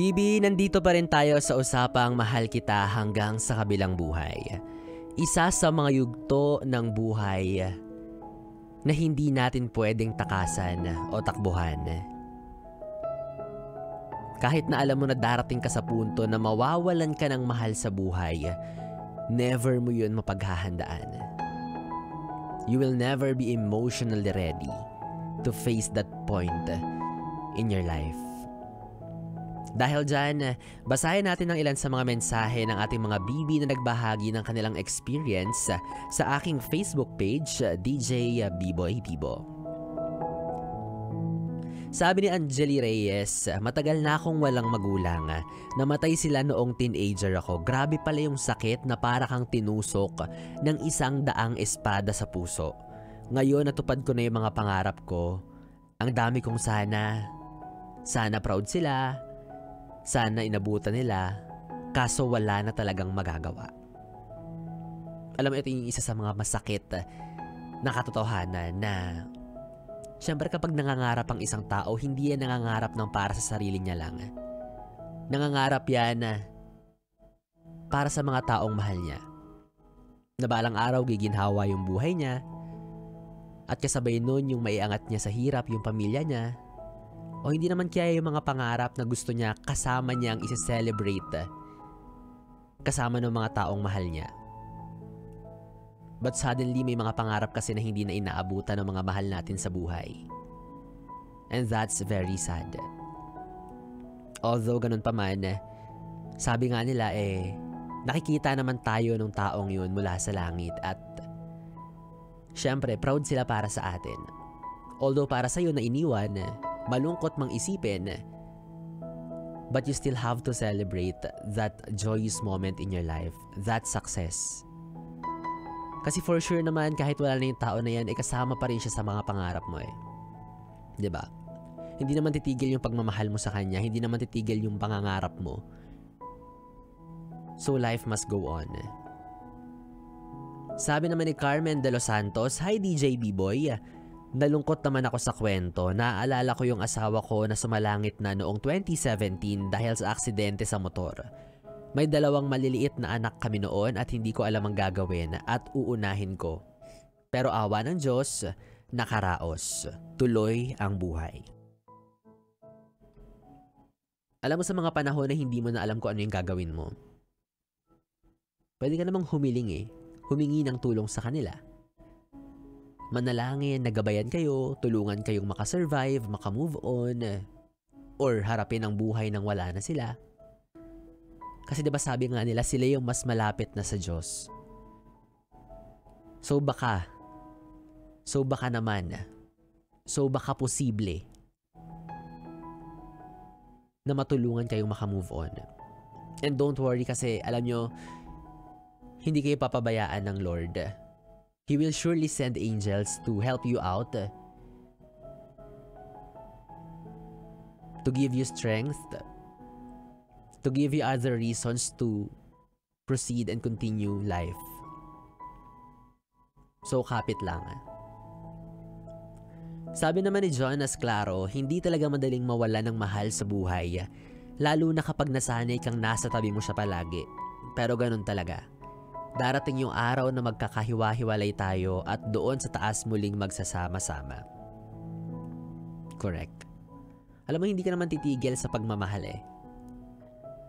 Bibi, nandito pa rin tayo sa usapang mahal kita hanggang sa kabilang buhay. Isa sa mga yugto ng buhay na hindi natin pwedeng takasan o takbuhan. Kahit na alam mo na darating ka sa punto na mawawalan ka ng mahal sa buhay, never mo yun mapaghahandaan. You will never be emotionally ready to face that point in your life. Dahil dyan, basahin natin ang ilan sa mga mensahe ng ating mga bibi na nagbahagi ng kanilang experience sa aking Facebook page, DJ Biboy Bibo. Sabi ni Angeli Reyes, matagal na akong walang magulang. Namatay sila noong teenager ako. Grabe pala yung sakit na para kang tinusok ng 100 espada sa puso. Ngayon natupad ko na yung mga pangarap ko. Ang dami kong sana proud sila. Sana inabutan nila, kaso wala na talagang magagawa. Alam mo, ito yung isa sa mga masakit na katotohanan na syempre kapag nangangarap ang isang tao, hindi yan nangangarap ng para sa sarili niya lang. Nangangarap yan para sa mga taong mahal niya. Na balang araw giginhawa yung buhay niya at kasabay nun yung maiangat niya sa hirap yung pamilya niya. O hindi naman kaya yung mga pangarap na gusto niya kasama niyang isi-celebrate kasama ng mga taong mahal niya. But suddenly may mga pangarap kasi na hindi na inaabutan ng mga mahal natin sa buhay. And that's very sad. Although ganun pa man, sabi nga nila nakikita naman tayo ng taong yun mula sa langit at syempre proud sila para sa atin. Although para sa'yo na iniwan, malungkot mang isipin, but you still have to celebrate that joyous moment in your life, that success. Kasi for sure naman, kahit wala na yung tao na yan, kasama pa rin siya sa mga pangarap mo . Diba? Hindi naman titigil yung pagmamahal mo sa kanya, hindi naman titigil yung pangangarap mo. So life must go on. Sabi naman ni Carmen de los Santos, "Hi DJ B-Boy, nalungkot naman ako sa kwento. Naaalala ko yung asawa ko na sumalangit na noong 2017 dahil sa aksidente sa motor. May 2 maliliit na anak kami noon at hindi ko alam ang gagawin at uunahin ko. Pero awa ng Diyos, nakaraos. Tuloy ang buhay." Alam mo, sa mga panahon na hindi mo na alam kung ano yung gagawin mo, pwede ka namang humiling humingi ng tulong sa kanila. Manalangin, nagabayan kayo, tulungan kayong makasurvive, makamove on, or harapin ang buhay nang wala na sila. Kasi diba sabi nga nila, sila yung mas malapit na sa Diyos. So baka posible na matulungan kayong makamove on. And don't worry kasi alam nyo, hindi kayo papabayaan ng Lord. He will surely send angels to help you out, to give you strength, to give you other reasons to proceed and continue life. So kapit lang. Sabi naman ni Jonas Claro, hindi talaga madaling mawala ng mahal sa buhay, lalo na kapag nasanay kang nasa tabi mo siya palagi. Pero ganun talaga. Darating yung araw na magkakahiwa-hiwalay tayo at doon sa taas muling magsasama-sama. Correct. Alam mo, hindi ka naman titigil sa pagmamahal .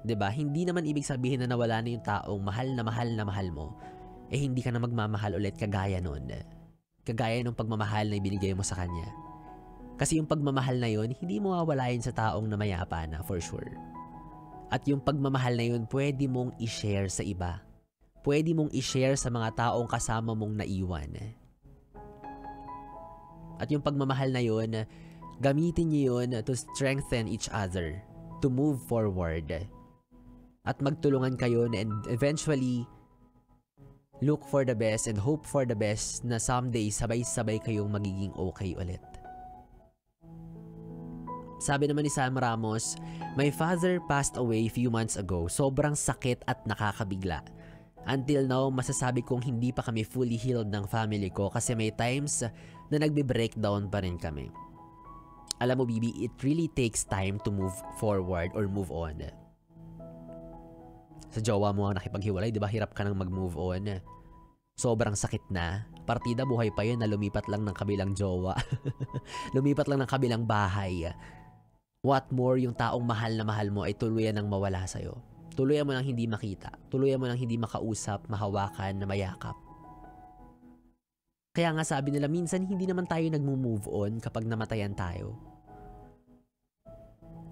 Diba? Hindi naman ibig sabihin na nawala na yung taong mahal na mahal mo, hindi ka na magmamahal ulit kagaya nun. Kagaya ng pagmamahal na ibinigay mo sa kanya. Kasi yung pagmamahal na yun, hindi mo mawawalain sa taong na mayapa na, for sure. At yung pagmamahal na yun, pwede mong i-share sa iba. Pwede mong i-share sa mga taong kasama mong naiwan. At yung pagmamahal na yun, gamitin niyo yun to strengthen each other, to move forward. At magtulungan kayo and eventually look for the best and hope for the best na someday sabay-sabay kayong magiging okay ulit. Sabi naman ni Sam Ramos, "My father passed away few months ago. Sobrang sakit at nakakabigla. Until now, masasabi kong hindi pa kami fully healed ng family ko kasi may times na nagbe-breakdown pa rin kami. Alam mo, Bibi, it really takes time to move forward or move on. Sa jowa mo nakipaghiwalay, di ba? Hirap ka nang mag-move on. Sobrang sakit na. Partida buhay pa yun na lumipat lang ng kabilang jowa. Lumipat lang ng kabilang bahay. What more, yung taong mahal na mahal mo ay tuluyan ng mawala sa'yo. Tuluyan mo nang hindi makita. Tuluyan mo nang hindi makausap, mahawakan, na mayakap. Kaya nga sabi nila, minsan hindi naman tayo nag-move on kapag namatayan tayo.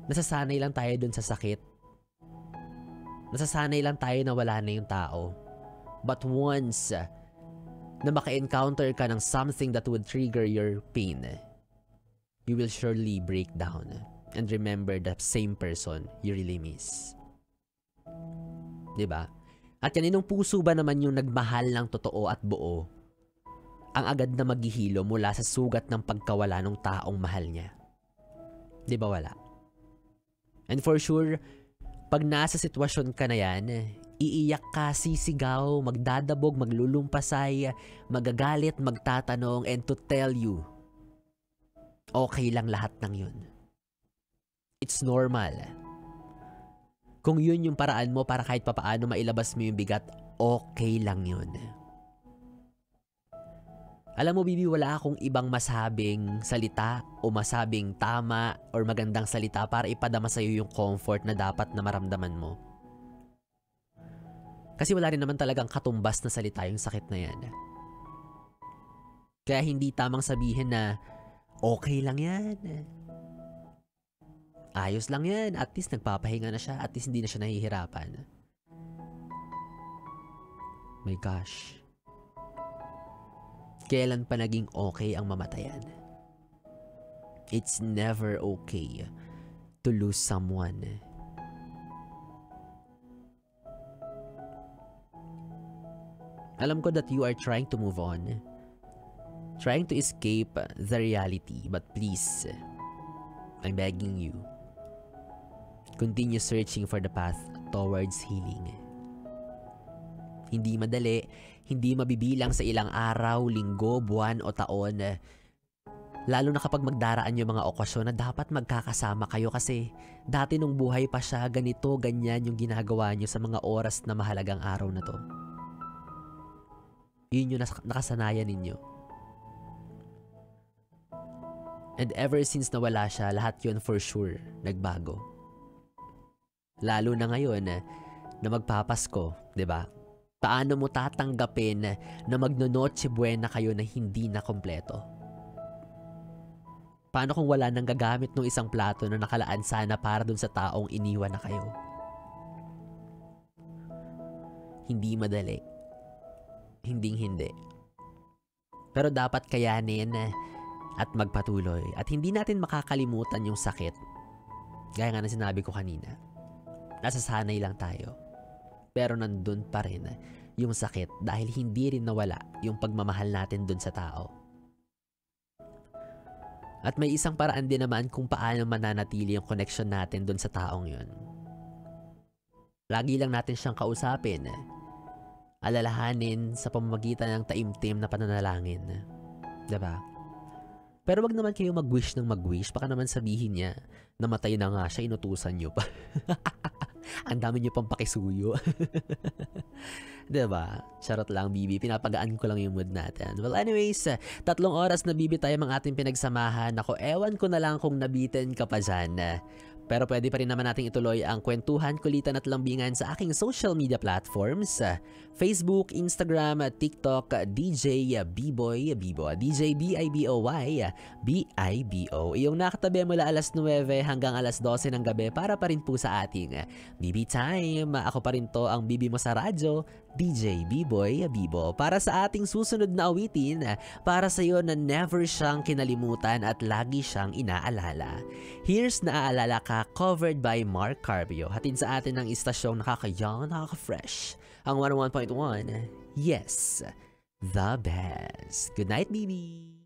Nasasanay lang tayo dun sa sakit. Nasasanay lang tayo na wala na yung tao. But once na maka-encounter ka ng something that would trigger your pain, you will surely break down and remember the same person you really miss. Diba? At kaninong puso ba naman yung nagmahal ng totoo at buo, ang agad na maghihilo mula sa sugat ng pagkawala ng taong mahal niya? Diba wala? And for sure, pag nasa sitwasyon ka na yan, iiyak ka, sisigaw, magdadabog, maglulumpasay, magagalit, magtatanong, and to tell you, okay lang lahat ng yun. It's normal. Kung yun yung paraan mo para kahit papaano mailabas mo yung bigat, okay lang yun. Alam mo, Bibi, wala akong ibang masabing salita o masabing tama or magandang salita para ipadama sa'yo yung comfort na dapat na maramdaman mo. Kasi wala rin naman talagang katumbas na salita yung sakit na yan. Kaya hindi tamang sabihin na okay lang yan. Ayos lang yan. At least nagpapahinga na siya. At least hindi na siya nahihirapan. My gosh. Kailan pa naging okay ang mamatayan? It's never okay to lose someone. Alam ko that you are trying to move on. Trying to escape the reality. But please, I'm begging you, continue searching for the path towards healing. Hindi madali, hindi mabibilang sa ilang araw, linggo, buwan o taon. Lalo na kapag magdaraan yung mga okasyon na dapat magkakasama kayo kasi dati nung buhay pa siya, ganito, ganyan yung ginagawa nyo sa mga oras na mahalagang araw na to. Yun yung nakasanayan ninyo. And ever since nawala siya, lahat yun for sure nagbago. Lalo na ngayon na magpapasko, 'di ba? Paano mo tatanggapin na magno-Noche Buena kayo na hindi na kompleto? Paano kung wala nang gagamit ng isang plato na nakalaan sana para dun sa taong iniwan na kayo? Hindi madali. Hindi. Pero dapat kayanin at magpatuloy. At hindi natin makakalimutan yung sakit. Gaya nga na sinabi ko kanina. Nasasanay lang tayo. Pero nandun pa rin yung sakit dahil hindi rin nawala yung pagmamahal natin dun sa tao. At may isang paraan din naman kung paano mananatili yung connection natin dun sa taong yun. Lagi lang natin siyang kausapin. Alalahanin sa pamamagitan ng taimtim na pananalangin. Diba? Pero wag naman kayo mag-wish ng mag-wish. Baka naman sabihin niya, namatay na nga siya, inutusan niyo pa. Ang dami niyo pang pakisuyo. Diba? Charot lang, Bibi. Pinapagaan ko lang yung mood natin. Well, anyways, 3 oras na, Bibi, tayo ang ating pinagsamahan. Ako, ewan ko na lang kung nabitin ka pa dyan. Pero pwede pa rin naman nating ituloy ang kwentuhan, kulitan at lambingan sa aking social media platforms. Facebook, Instagram, TikTok, DJ B-Boy Bibo. DJ B-I-B-O-Y B-I-B-O. Iyong nakatabi mula alas 9 hanggang alas 12 ng gabi para pa rin po sa ating BB Time. Ako pa rin to ang Bibi mo sa radyo, DJ B-Boy Bibo. Para sa ating susunod na awitin, para sa iyo na never siyang kinalimutan at lagi siyang inaalala. Here's Naaalala Ka, covered by Mark Carpio. Hatid sa atin ng istasyong nakaka-young, nakaka-fresh. Ang 101.1, yes, the best. Good night, Bibi!